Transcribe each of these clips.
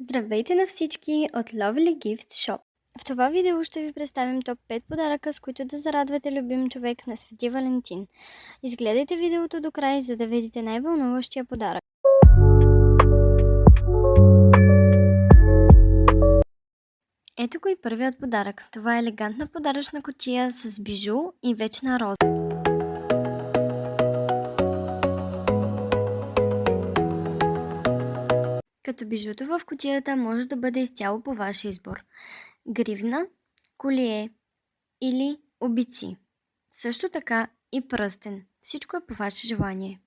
Здравейте на всички от Lovely Gift Shop! В това видео ще ви представим топ 5 подаръка, с които да зарадвате любим човек на Свети Валентин. Изгледайте видеото до край, за да видите най-вълнуващия подарък. Ето го и първият подарък. Това е елегантна подаръчна кутия с бижу и вечна роза. Като бижуто в кутията може да бъде изцяло по ваш избор. Гривна, колие или обици. Също така и пръстен. Всичко е по ваше желание.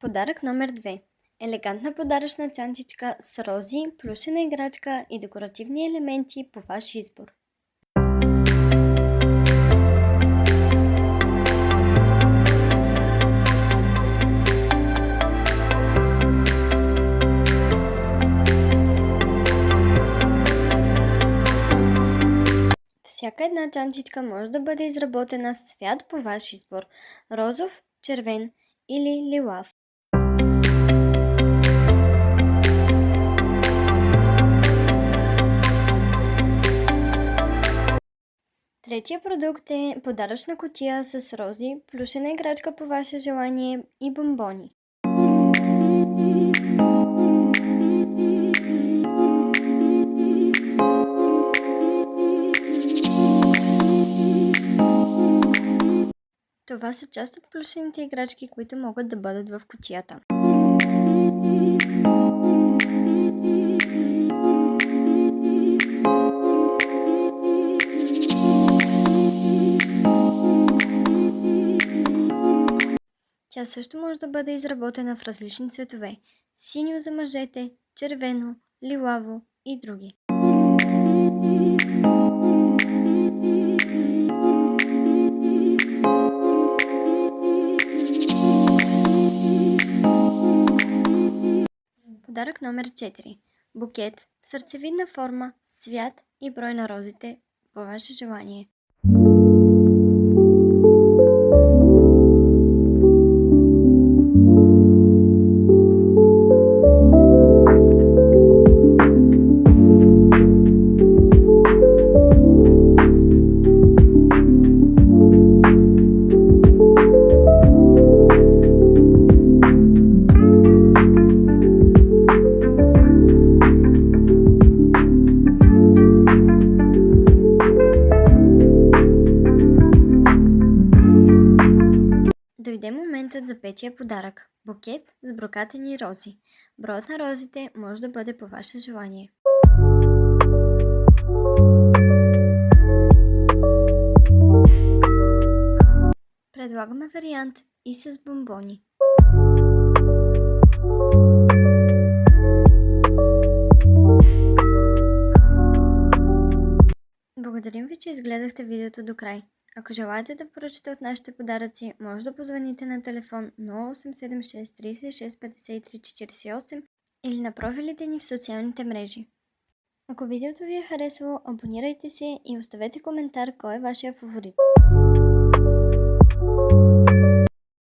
Подарък номер 2. Елегантна подаръчна чантичка с рози, плюшена играчка и декоративни елементи по ваш избор. Всяка една чантичка може да бъде изработена с цвят по ваш избор – розов, червен или лилав. Третия продукт е подаръчна кутия с рози, плюшена играчка по ваше желание и бомбони. Това са част от плюшените играчки, които могат да бъдат в кутията. Тя също може да бъде изработена в различни цветове – синьо за мъжете, червено, лилаво и други. Подарък номер 4. Букет в сърцевидна форма, цвят и брой на розите по ваше желание. Дойде моментът за петия подарък – букет с брокатени рози. Броят на розите може да бъде по ваше желание. Предлагаме вариант и с бомбони. Благодарим ви, че изгледахте видеото до край. Ако желаете да поръчате от нашите подаръци, може да позвоните на телефон 0876 36 53 48 или на профилите ни в социалните мрежи. Ако видеото ви е харесало, абонирайте се и оставете коментар кой е вашия фаворит.